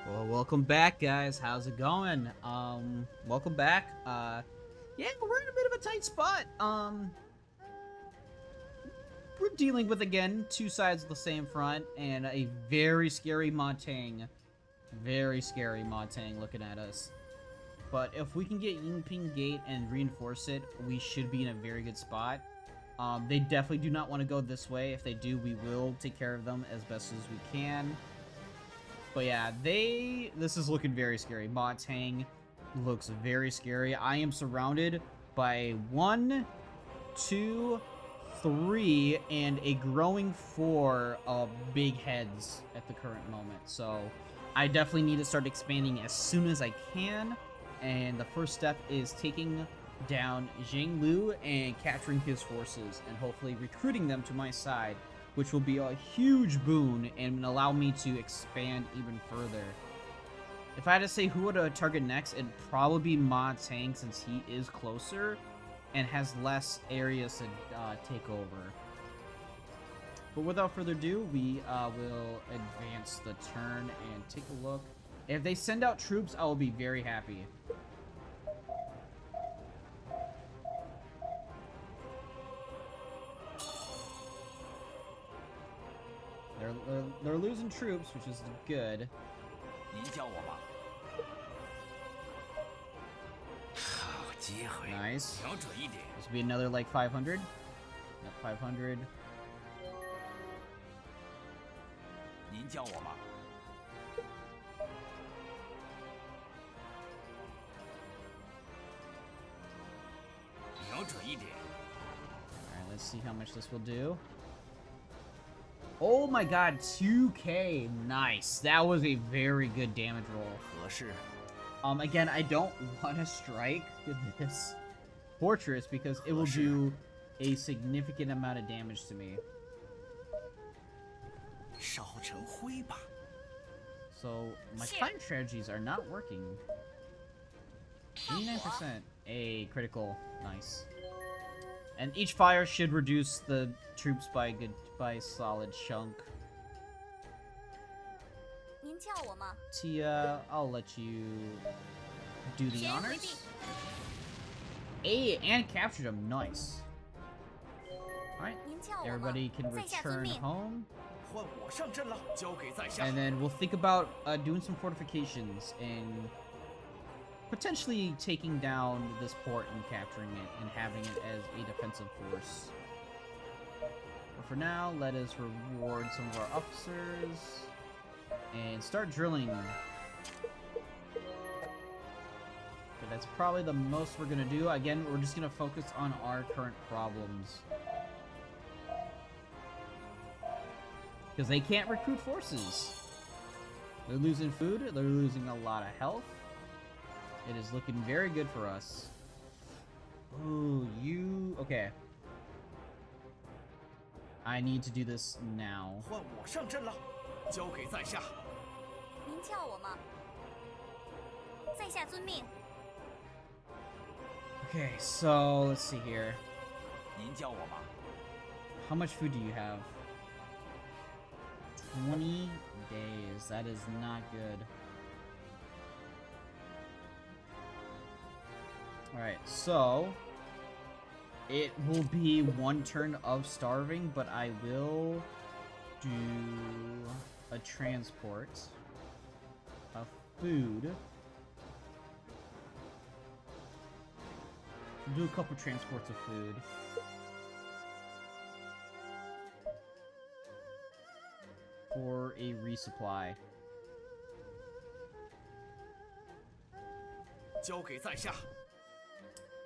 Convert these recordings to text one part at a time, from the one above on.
Well, welcome back, guys. How's it going? Welcome back. Yeah, we're in a bit of a tight spot. We're dealing with, again, two sides of the same front, and a very scary Montang. Very scary Montang looking at us. But if we can get Yingping Gate and reinforce it, we should be in a very good spot. They definitely do not want to go this way. If they do, we will take care of them as best as we can. But yeah, this is looking very scary. Montang looks very scary. I am surrounded by 1, 2, 3, and a growing 4 of big heads at the current moment. So I definitely need to start expanding as soon as I can. And the first step is taking down Zhang Lu and capturing his forces and hopefully recruiting them to my side, which will be a huge boon and allow me to expand even further. If I had to say who would target next, it'd probably be Ma Tang, since he is closer and has less areas to take over. But without further ado, we will advance the turn and take a look. If they send out troops, I will be very happy. They're losing troops, which is good. Nice. This will be another like 500. Yep, 500. Alright, let's see how much this will do. Oh my god, 2k. Nice. That was a very good damage roll. Again, I don't want to strike with this fortress because it will do a significant amount of damage to me. So, my fighting strategies are not working. 89%. A critical. Nice. And each fire should reduce the troops by a solid chunk. Tia, I'll let you do the honors. And captured him. Nice. Alright. Everybody can return home. And then we'll think about doing some fortifications and potentially taking down this port and capturing it and having it as a defensive force. But for now, let us reward some of our officers and start drilling. But that's probably the most we're gonna do. Again, we're just gonna focus on our current problems, because they can't recruit forces. They're losing food, they're losing a lot of health. It is looking very good for us. Ooh, okay. I need to do this now. Okay, so let's see here. How much food do you have? 20 days. That is not good. Alright, so it will be 1 turn of starving, but I will do a transport of food. Do a couple transports of food. For a resupply.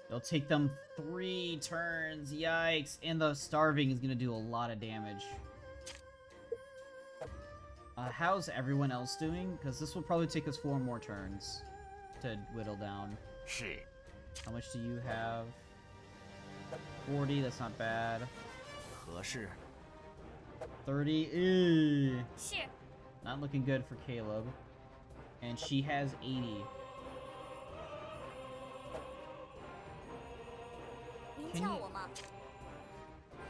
It'll take them 3 turns. Yikes. And the starving is going to do a lot of damage. How's everyone else doing? Because this will probably take us 4 more turns to whittle down. How much do you have? 40. That's not bad. 30. Ew. Not looking good for Caleb. And she has 80.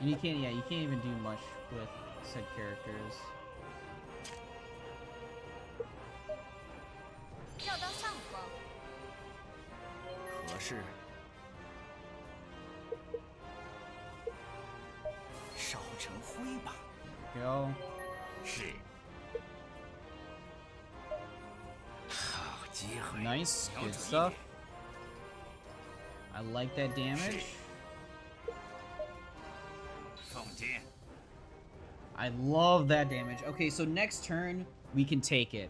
You can't even do much with said characters. 要当上午吗？合适。烧成灰吧。Go. 是。好机会。 Nice, good stuff. I like that damage. 奉见。 I love that damage. Okay, so next turn, we can take it.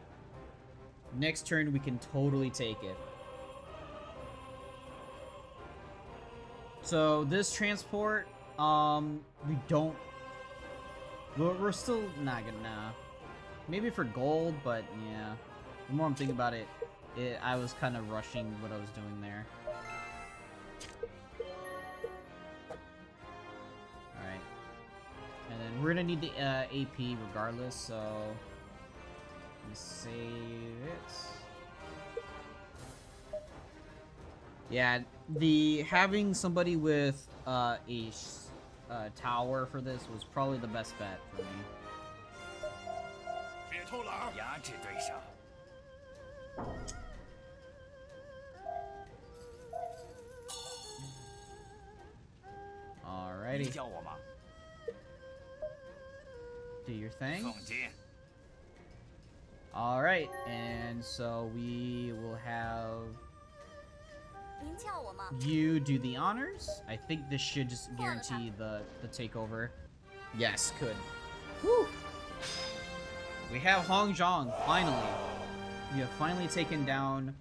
Next turn, we can totally take it. So, this transport, we don't... We're still not gonna... Maybe for gold, but yeah. The more I'm thinking about it, I was kind of rushing what I was doing there. Alright. And then we're gonna need the AP regardless, so... Let me save it. Yeah, having somebody with a tower for this was probably the best bet for me. 别偷懒，压制对手。 Alrighty. 叫我吗？ Do your thing. 奉见。 Alright, and so we will have 您叫我吗？ you do the honors. I think this should just guarantee the takeover. Yes, could. Woo! We have Han Zhong, finally. We have finally taken down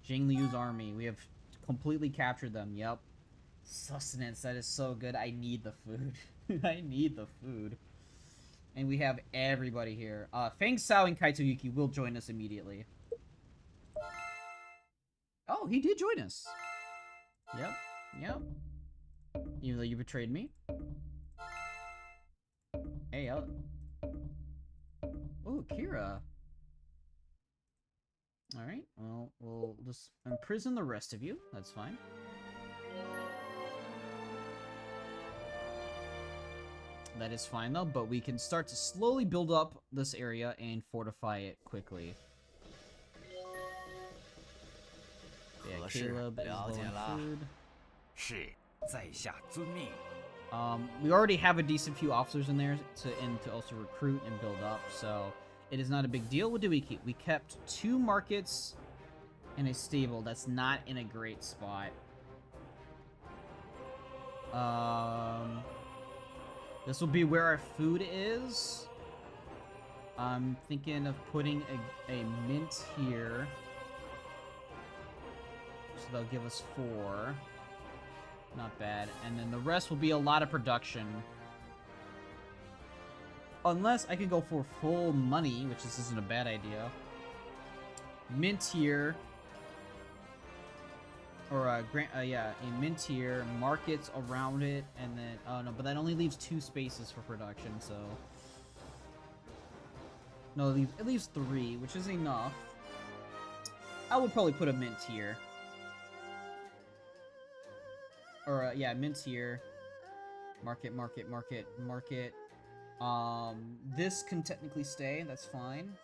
Zhang Liu's army. We have completely captured them, yep. Sustenance, that is so good. I need the food. I need the food. And we have everybody here. Feng Sao and Kaito Yuki will join us immediately. Oh, he did join us. Yep, yep. Even though you betrayed me. Hey, oh, Kira. Alright, well, we'll just imprison the rest of you. That's fine. That is fine, though, but we can start to slowly build up this area and fortify it quickly. Yeah, Caleb is low on food. 是，在下遵命。 We already have a decent few officers in there to also recruit and build up, so it is not a big deal. What did we keep? We kept 2 markets and a stable. That's not in a great spot. This will be where our food is. I'm thinking of putting a mint here. So they'll give us 4. Not bad. And then the rest will be a lot of production. Unless I can go for full money, which this isn't a bad idea. Mint here. Or, yeah, a mint here, markets around it, and then, oh no, but that only leaves 2 spaces for production, so. No, it leaves 3, which is enough. I would probably put a mint here. Or, yeah, mint here. Market, market, market, market. This can technically stay, that's fine.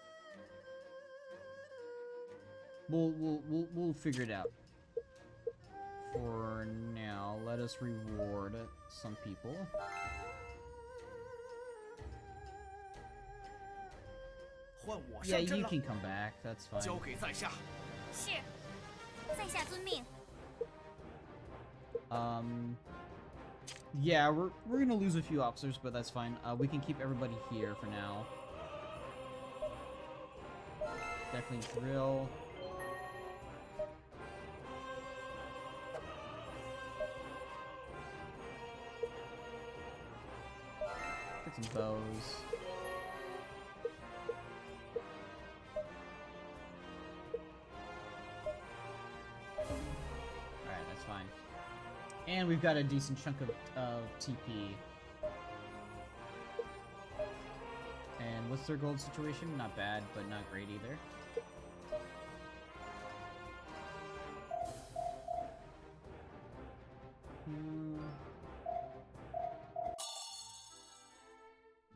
We'll figure it out. For now, let us reward some people. Yeah, you can come back. That's fine. 交给在下。是，在下遵命。 Yeah, we're gonna lose a few officers, but that's fine. We can keep everybody here for now. Definitely drill. Get some bows. Alright, that's fine. And we've got a decent chunk of TP. And what's their gold situation? Not bad, but not great either.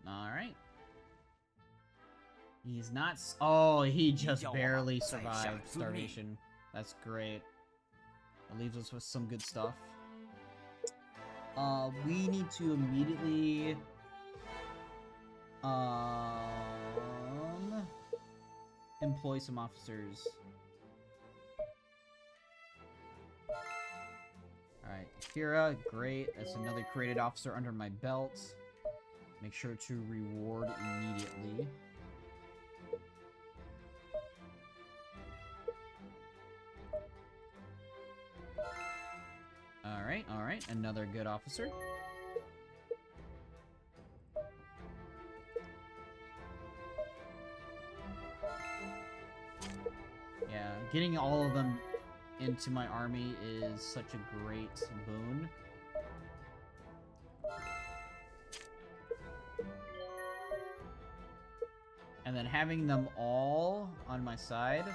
Alright. He's not. Oh, he just 要我 barely 在下 survived 遵命。 starvation. That's great. It leaves us with some good stuff. We need to immediately employ some officers. Alright, Kira, great. That's another created officer under my belt. Make sure to reward immediately. Alright, another good officer. Yeah, getting all of them into my army is such a great boon. And then having them all on my side,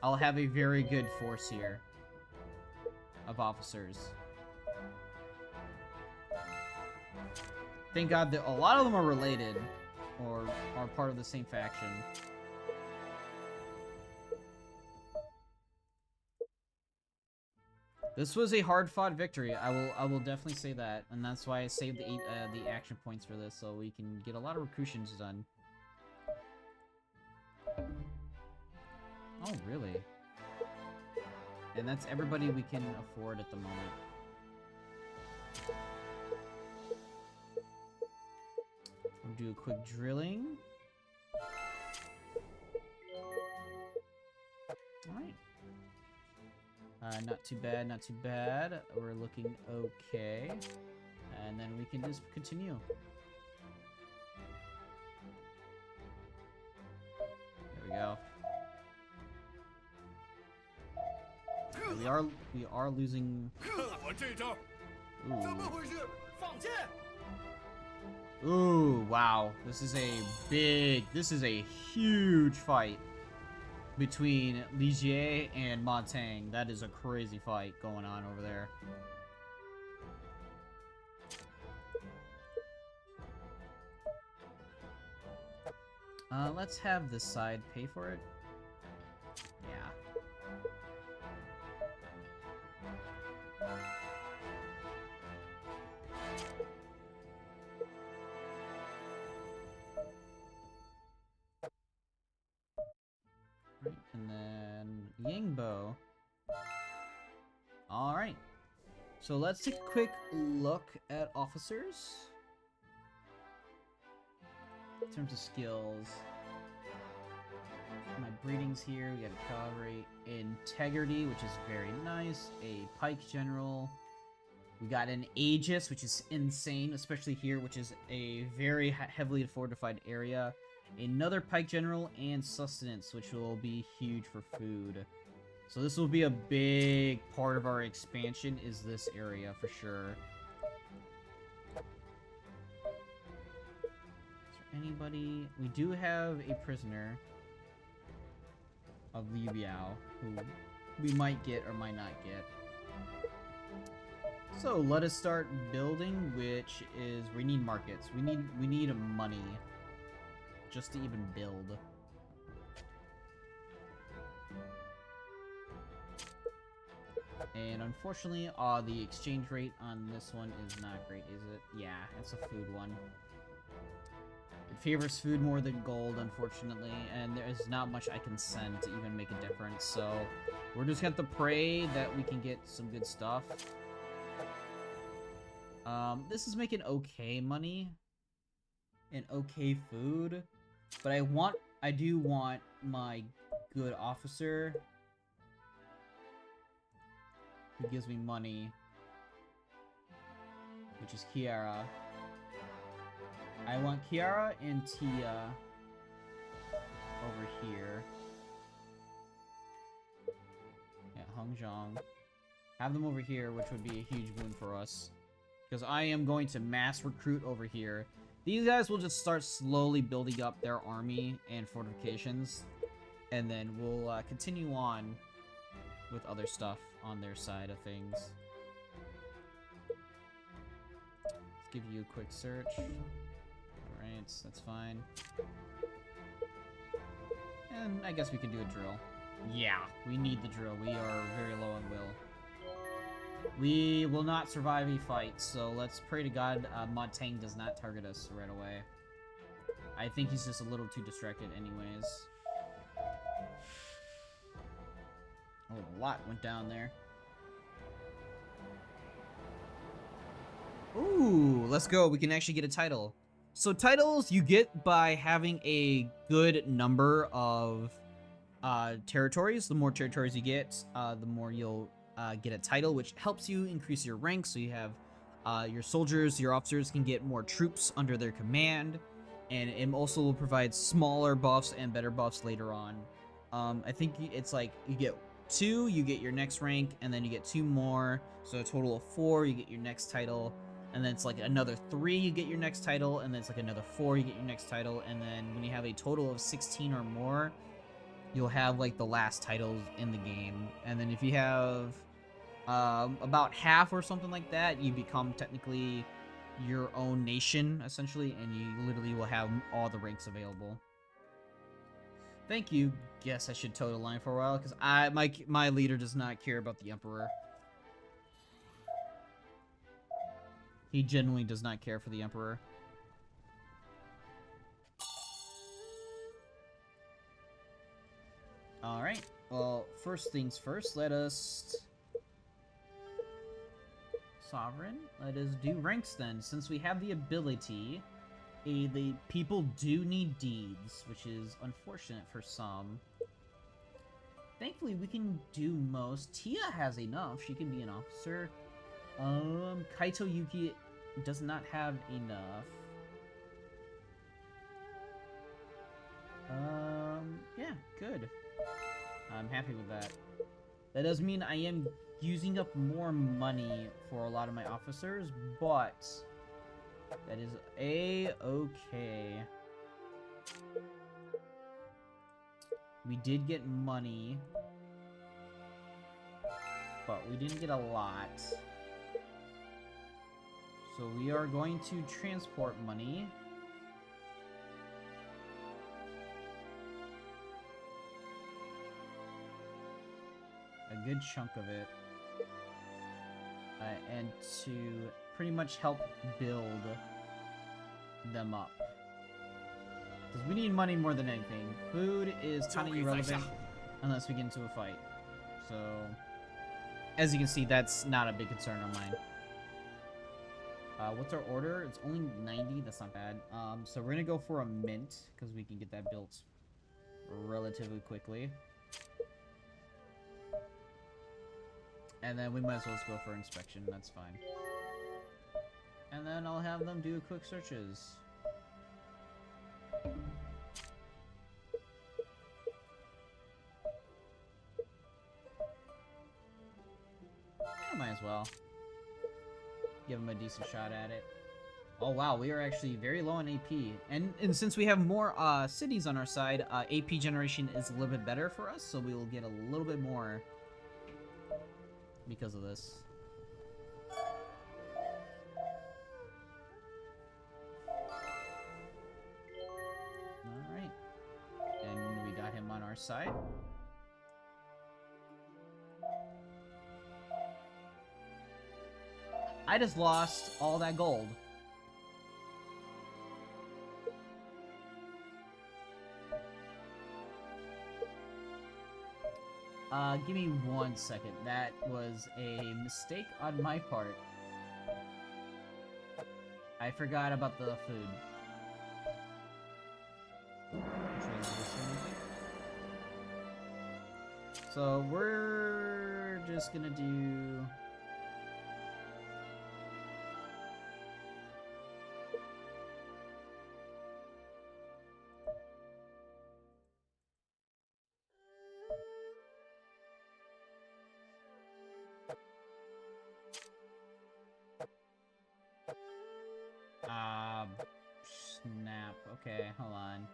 I'll have a very good force here of officers. Thank God that a lot of them are related or are part of the same faction. This was a hard-fought victory. I will definitely say that, and that's why I saved the action points for this, so we can get a lot of recruittions done. Oh, really? And that's everybody we can afford at the moment. We'll do a quick drilling. Alright. Not too bad, not too bad. We're looking okay. And then we can just continue. There we go. We are losing. Ooh, wow. This is a huge fight between Ligier and Montaigne. That is a crazy fight going on over there. Let's have this side pay for it. Yeah. And then Yingbo. Alright. So let's take a quick look at officers. In terms of skills. My breeding's here. We got a cavalry. Integrity, which is very nice. A pike general. We got an Aegis, which is insane, especially here, which is a very heavily fortified area. Another pike general and sustenance, which will be huge for food. So this will be a big part of our expansion, is this area for sure. Is there anybody? We do have a prisoner of Liu Biao, who we might get or might not get. So let us start building, which is we need markets. We need money just to even build. And unfortunately, the exchange rate on this one is not great, is it? Yeah, it's a food one. It favors food more than gold, unfortunately, and there is not much I can send to even make a difference, so we're just gonna have to pray that we can get some good stuff. This is making okay money and okay food, but I do want my good officer who gives me money, which is Kiara. I want Kiara and Tia over here. Yeah, Han Zhong. Have them over here, which would be a huge boon for us. Because I am going to mass recruit over here. These guys will just start slowly building up their army and fortifications. And then we'll continue on with other stuff on their side of things. Let's give you a quick search. Alright, that's fine. then I guess we can do a drill. Yeah, we need the drill. We are very low on will. We will not survive a fight, so let's pray to God Montaigne does not target us right away. I think he's just a little too distracted anyways. Oh, a lot went down there. Ooh, let's go. We can actually get a title. So titles you get by having a good number of territories. The more territories you get, the more you'll get a title, which helps you increase your rank. So you have your soldiers, your officers can get more troops under their command, and it also will provide smaller buffs and better buffs later on. I think it's like you get 2, you get your next rank, and then you get 2 more, so a total of 4, you get your next title. And then it's like another 3, you get your next title, and then it's like another 4, you get your next title, and then when you have a total of 16 or more, you'll have like the last titles in the game. And then if you have about half or something like that, you become technically your own nation, essentially, and you literally will have all the ranks available. Thank you. Guess I should toe the line for a while, because my leader does not care about the Emperor. He genuinely does not care for the Emperor. Alright, well, first things first, let us... Sovereign? Let us do ranks then. Since we have the ability, the people do need deeds, which is unfortunate for some. Thankfully, we can do most. Tia has enough. She can be an officer. Kaito Yuki does not have enough. Yeah, good. I'm happy with that. That does mean I am using up more money for a lot of my officers, but that is a-okay. We did get money, but we didn't get a lot. So we are going to transport money. A good chunk of it. And to pretty much help build them up. Because we need money more than anything. Food is kind of irrelevant unless we get into a fight. So, as you can see, that's not a big concern of mine. What's our order? It's only 90. That's not bad. So we're gonna go for a mint because we can get that built relatively quickly. And then we might as well just go for inspection. That's fine. And then I'll have them do quick searches. Yeah, might as well. Give them a decent shot at it. Oh wow, we are actually very low on AP. And since we have more cities on our side, AP generation is a little bit better for us, so we will get a little bit more because of this. Alright. And we got him on our side. I just lost all that gold. Give me 1 second. That was a mistake on my part. I forgot about the food. So we're just gonna do... snap. Okay, hold on.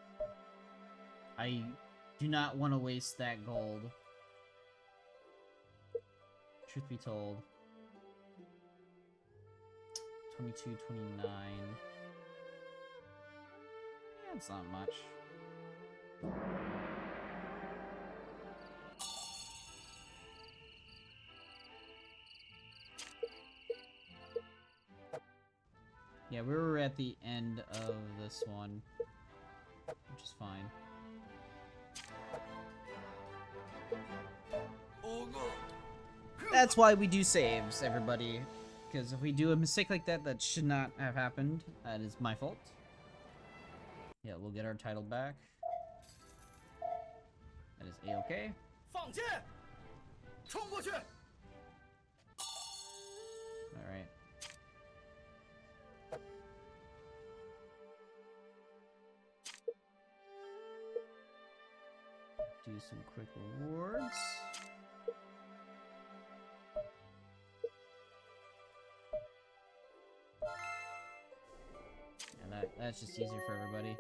I do not want to waste that gold. Truth be told. 22, 29. Yeah, it's not much. Yeah, we were at the end of this one, which is fine. That's why we do saves, everybody. Because if we do a mistake like that, that should not have happened. That is my fault. Yeah, we'll get our title back. That is A-okay. 放箭，冲过去。 Alright. Do some quick rewards. And that's just easier for everybody.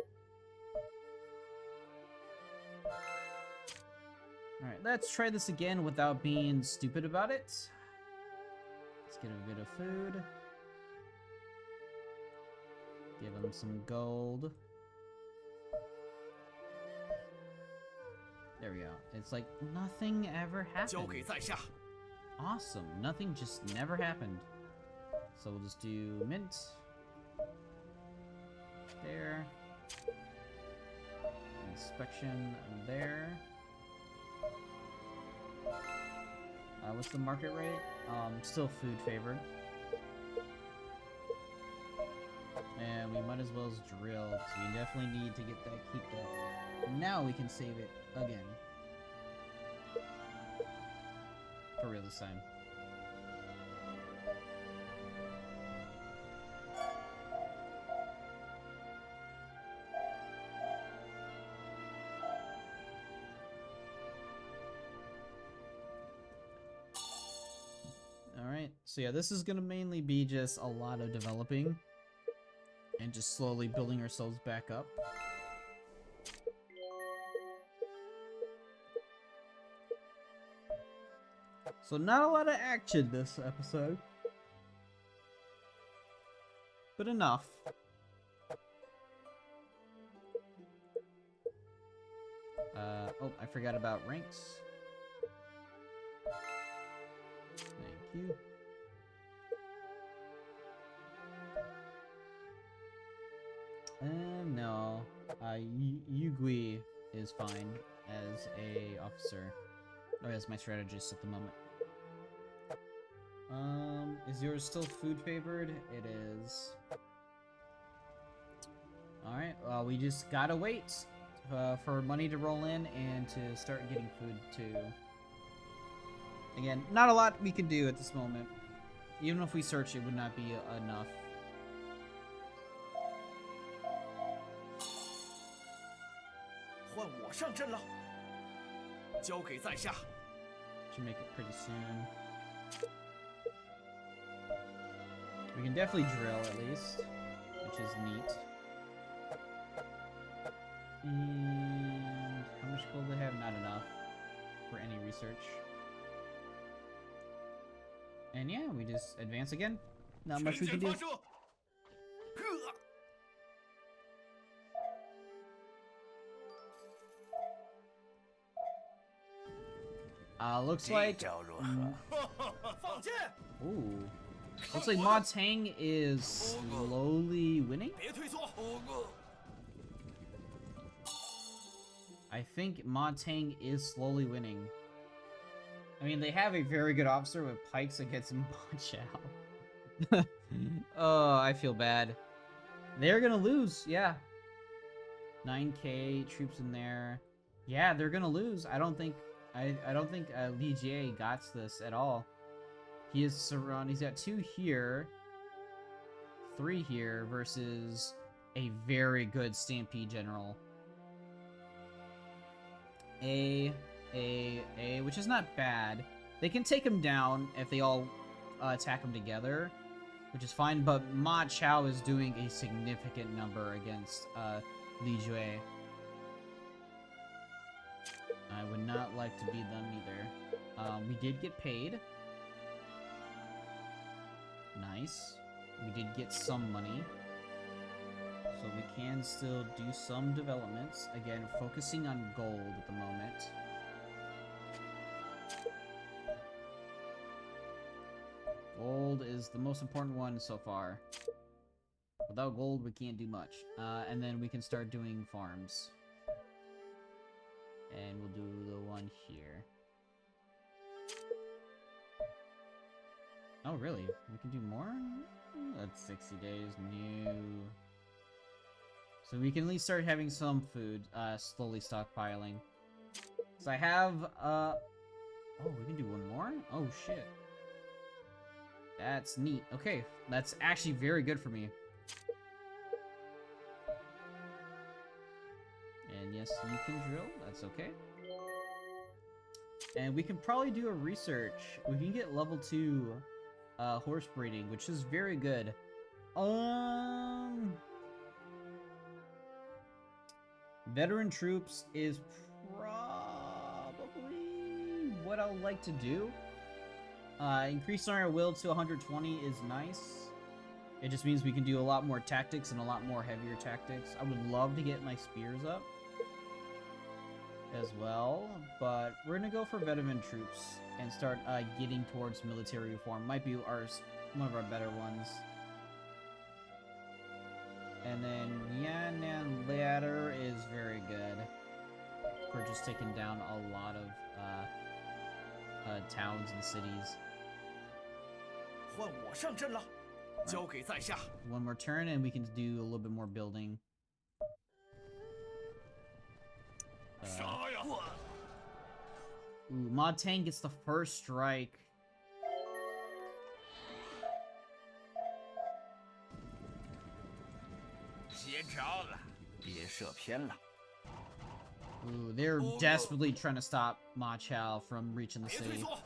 Alright, let's try this again without being stupid about it. Let's get a bit of food. Give him some gold. There we go. It's like nothing ever 交 happened. 给在下。 Awesome. Nothing just never happened. So we'll just do mint. There. Inspection there. What's the market rate? Still food favored. And we might as well as drill, because we definitely need to get that, keep that. Now we can save it again. For real this time. Alright, so yeah, this is gonna mainly be just a lot of developing and just slowly building ourselves back up. So not a lot of action this episode, but enough. Oh, I forgot about ranks. Thank you. No. Yugui is fine as a officer. Or as my strategist at the moment. Is yours still food favored? It is. Alright, well, we just gotta wait for money to roll in and to start getting food too. Again, not a lot we can do at this moment. Even if we search, it would not be enough. 换我上阵了。交给在下。 Should make it pretty soon. We can definitely drill at least, which is neat. And how much gold do they have? Not enough for any research. And yeah, we just advance again. Not much we can do. 全线发射。Looks like 这招如何？放箭！ ooh, looks like Ma Tang is slowly winning. 别退缩。 I think Ma Tang is slowly winning. I mean, they have a very good officer with pikes against Ma Chao. Oh, I feel bad. They're gonna lose, yeah. 9k troops in there. Yeah, they're gonna lose. I don't think Li Jie got this at all. He is surrounded. He's got 2 here, 3 here versus a very good Stampede General. A, which is not bad. They can take him down if they all attack him together, which is fine, but Ma Chao is doing a significant number against Li Jue. I would not like to be them either. We did get paid. Nice. We did get some money. So we can still do some developments. Again, focusing on gold at the moment. Gold is the most important one so far. Without gold, we can't do much. And then we can start doing farms. And we'll do the one here. Oh, really? We can do more? That's 60 days. New. So we can at least start having some food, slowly stockpiling. So I have, oh, we can do one more? Oh, shit. That's neat. Okay, that's actually very good for me. And yes, you can drill. That's okay. And we can probably do a research. We can get level 2 horse breeding, which is very good. Veteran troops is probably what I would like to do. Increasing our will to 120 is nice. It just means we can do a lot more tactics and a lot more heavier tactics. I would love to get my spears up as well, but we're gonna go for veteran troops and start getting towards military reform. Might be one of our better ones. And then Yan'an Ladder is very good. We're just taking down a lot of towns and cities. 换我上阵了，交给在下。 One more turn and we can do a little bit more building. 杀呀！ Ooh, Ma Tang gets the first strike. 接招了，别射偏了。 Ooh, they're desperately trying to stop Ma Chao from reaching the 别退 city. 缩。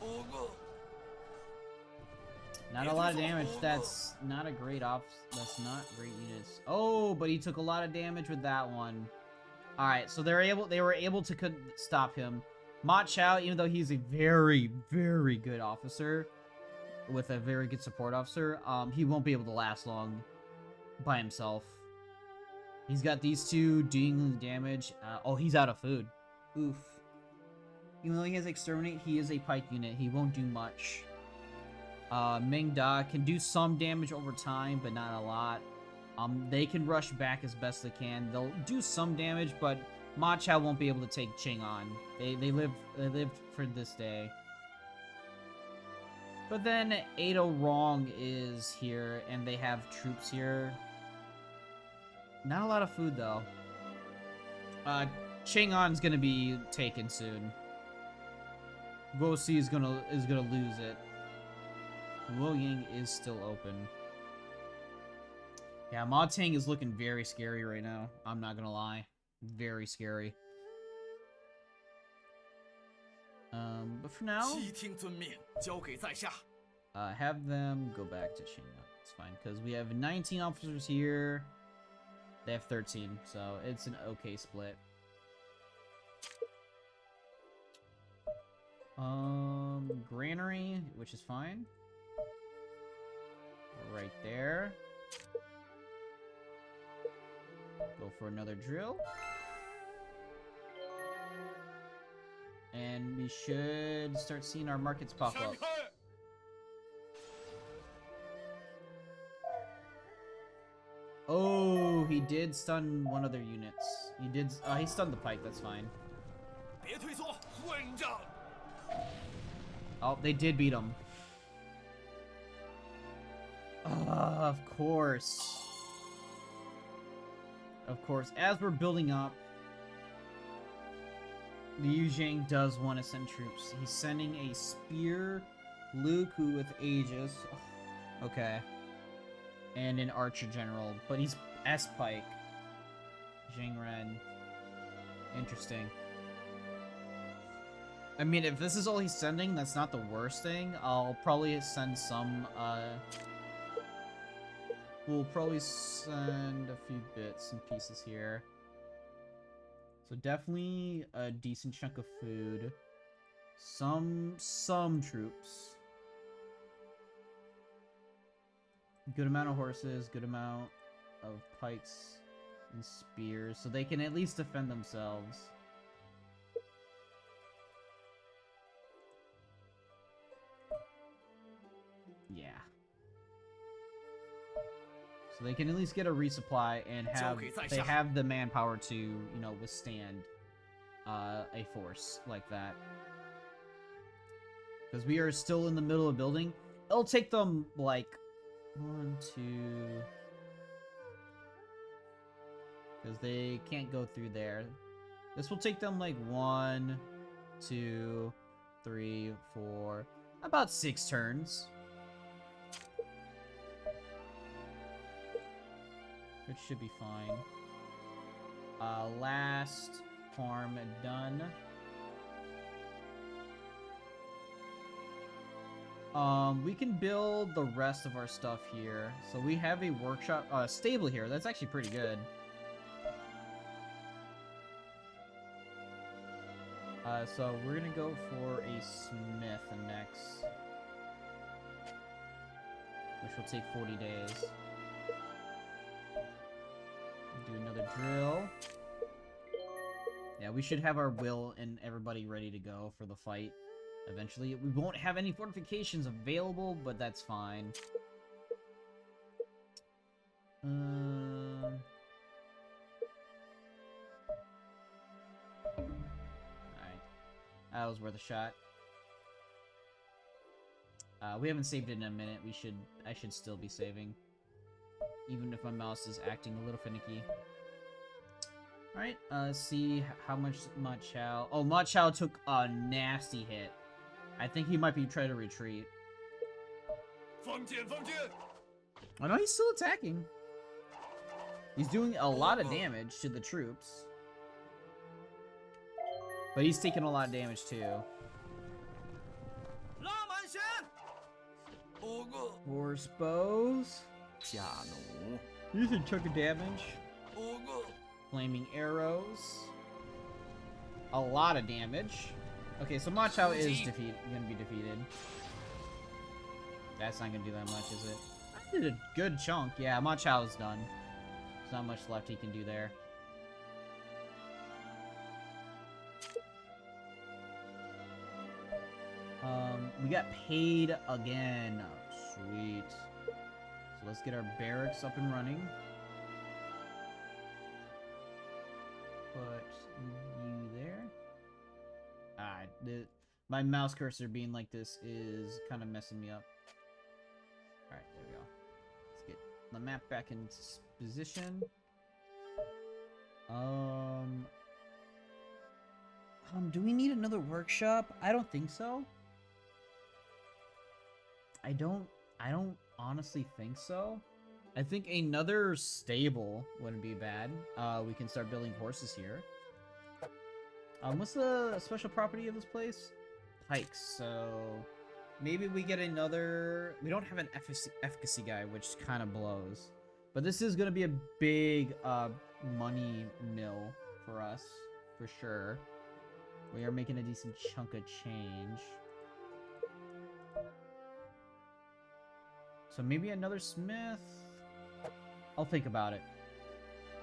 Not a lot of damage. That's not a great That's not great units. Oh, but he took a lot of damage with that one. All right, so they were able to stop him. Ma Chao, even though he's a very, very good officer with a very good support officer, he won't be able to last long by himself. He's got these two doing damage. Oh, he's out of food. Oof. Even though he has exterminate, he is a pike unit. He won't do much. Ming Da can do some damage over time, but not a lot. They can rush back as best they can. They'll do some damage, but Ma Chao won't be able to take Qing on. They live for this day. But then Ado Rong is here, and they have troops here. Not a lot of food though. Chang'an's gonna be taken soon. Guosi is gonna lose it. Luoying is still open. Yeah, Ma Tang is looking very scary right now. I'm not gonna lie. Very scary. But for now, 悉听遵命，交给在下。 have them go back to China. It's fine, because we have 19 officers here. They have 13, so it's an okay split. Granary, which is fine. Right there. Go for another drill. And we should start seeing our markets pop up. Oh, he did stun one of their units. He stunned the pike, that's fine. 别退缩，混账！ Oh, they did beat him. Of course. Of course. As we're building up, Liu Zhang does want to send troops. He's sending a spear Luke with Aegis. Okay. And an archer general. But he's S-Pike. Zhang Ren. Interesting. I mean, if this is all he's sending, that's not the worst thing. I'll probably send some, we'll probably send a few bits and pieces here. So definitely a decent chunk of food. Some troops. Good amount of horses, good amount of pikes and spears, so they can at least defend themselves. Yeah. So they can at least get a resupply and they have the manpower to, you know, withstand a force like that. Because we are still in the middle of building. It'll take them like 1, 2. Because they can't go through there. This will take them like 1, 2, 3, 4, about 6 turns. Which should be fine. Last farm done. We can build the rest of our stuff here. So we have a workshop, stable here. That's actually pretty good. So we're gonna go for a smith next, which will take 40 days. Do another drill. Yeah, we should have our will and everybody ready to go for the fight. Eventually, we won't have any fortifications available, but that's fine. Alright. That was worth a shot. We haven't saved it in a minute. I should still be saving. Even if my mouse is acting a little finicky. Alright, let's see how much Ma Chao... Oh, Ma Chao took a nasty hit. I think he might be trying to retreat. Oh no, he's still attacking. He's doing a lot of damage to the troops. But he's taking a lot of damage too. Horse bows. He's a chunk of damage. Flaming arrows. A lot of damage. Okay, so Ma Chao is gonna be defeated. That's not gonna do that much, is it? I did a good chunk. Yeah, Ma Chao is done. There's not much left he can do there. We got paid again. Sweet. So let's get our barracks up and running. Put you there. My mouse cursor being like this is kind of messing me up. Alright, there we go. Let's get the map back in position. Do we need another workshop? I don't think so. I don't honestly think so. I think another stable wouldn't be bad. We can start building horses here. What's the special property of this place? Pikes, so maybe we get another... We don't have an efficacy guy, which kind of blows. But this is going to be a big money mill for us, for sure. We are making a decent chunk of change. So maybe another smith? I'll think about it.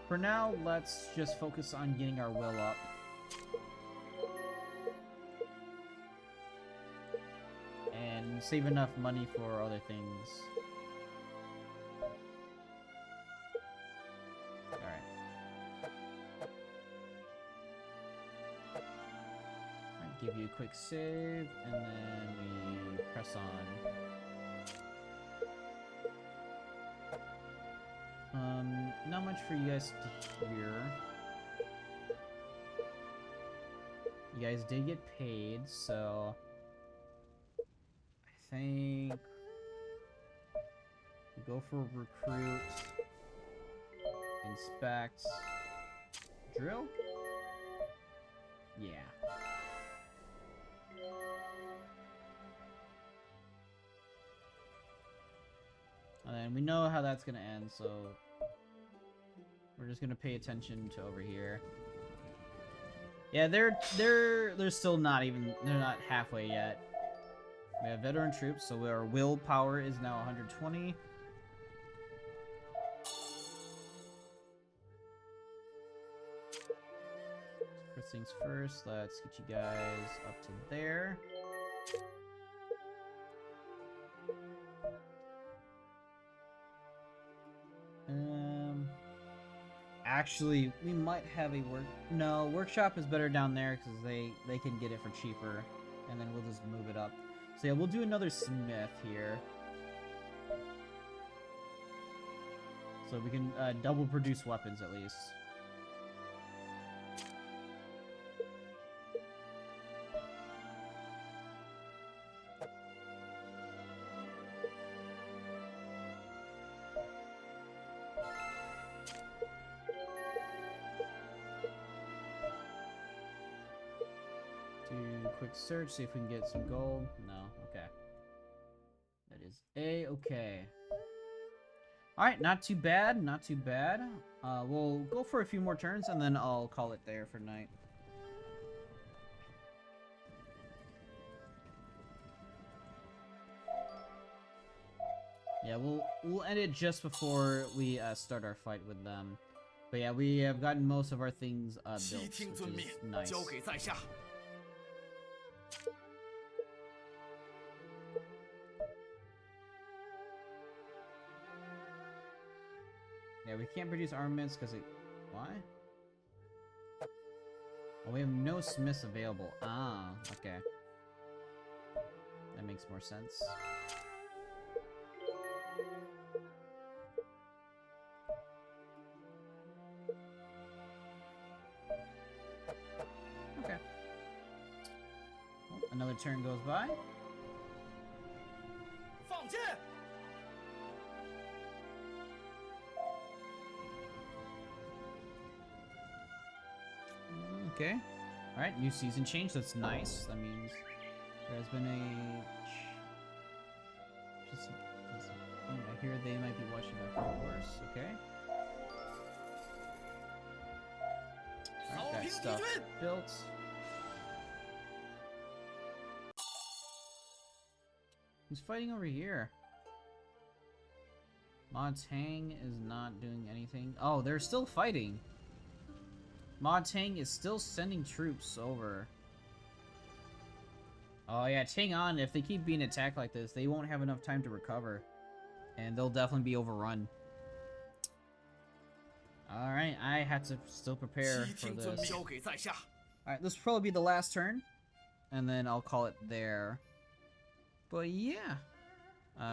For now, let's just focus on getting our will up. And save enough money for other things. Alright. I'll give you a quick save, and then we press on. Not much for you guys to hear. You guys did get paid, so I think we go for recruit, inspect, drill. Yeah. And we know how that's gonna end, so we're just gonna pay attention to over here. Yeah, they're still not even, they're not halfway yet. We have veteran troops, so our willpower is now 120. First things first, let's get you guys up to there. Actually, we might have a workshop is better down there because they can get it for cheaper, and then we'll just move it up. So yeah, we'll do another smith here. So we can double produce weapons at least. Do quick search, see if we can get some gold. No, okay. That is A-okay. Alright, not too bad, not too bad. We'll go for a few more turns, and then I'll call it there for night. Yeah, we'll end it just before we start our fight with them. But yeah, we have gotten most of our things built, which is nice. Yeah, we can't produce armaments because it... Why? Oh, we have no smiths available. Ah, okay. That makes more sense. Okay. Well, another turn goes by. Okay. Alright, new season change. That's nice. That means there has been a... I hear they might be watching my course. Okay. Alright, got stuff built. Who's fighting over here? Montang is not doing anything. Oh, they're still fighting. Montang is still sending troops over. Oh yeah, hang on. If they keep being attacked like this, they won't have enough time to recover. And they'll definitely be overrun. Alright, I have to still prepare for this. Alright, this will probably be the last turn. And then I'll call it there. But yeah.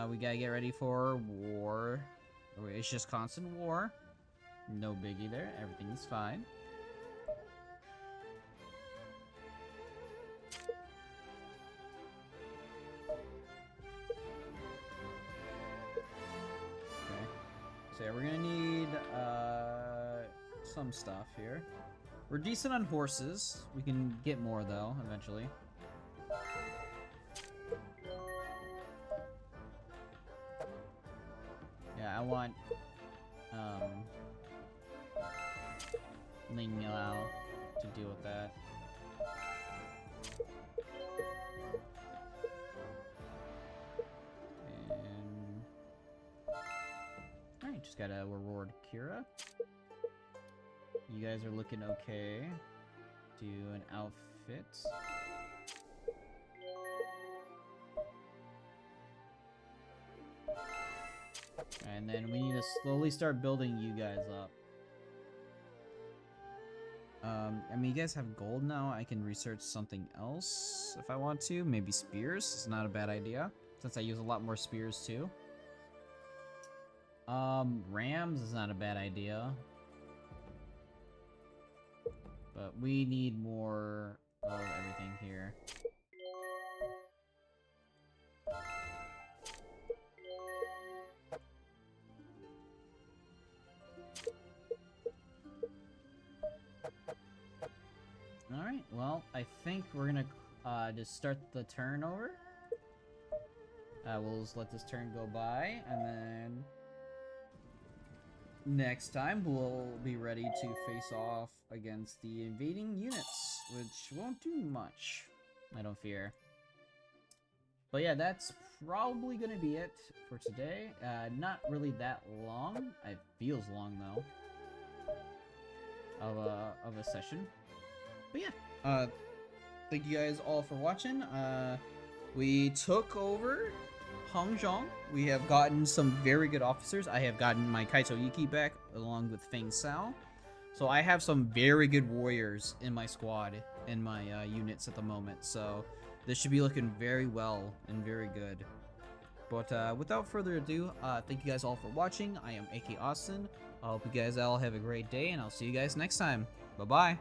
We gotta get ready for war. It's just constant war. No biggie there. Everything's fine. So yeah, we're gonna need some stuff here. We're decent on horses. We can get more though, eventually. Yeah, I want Ling Lao to deal with that. Alright, just gotta reward Kira. You guys are looking okay. Do an outfit. And then we need to slowly start building you guys up. I mean, you guys have gold now. I can research something else if I want to. Maybe spears. It's not a bad idea, since I use a lot more spears too. Rams is not a bad idea. But we need more of everything here. Alright, well, I think we're gonna just start the turn over. We'll just let this turn go by, and then next time we'll be ready to face off against the invading units, which won't do much, I don't fear. But yeah, that's probably gonna be it for today. Not really that long. It feels long though. Of a session. But yeah, thank you guys all for watching. We took over Han Zhong. We have gotten some very good officers. I have gotten my Kaito Iki back along with Feng Sao. So I have some very good warriors in my squad, in my units at the moment. So this should be looking very well and very good. But without further ado, thank you guys all for watching. I am AK Austin. I hope you guys all have a great day, and I'll see you guys next time. Bye-bye.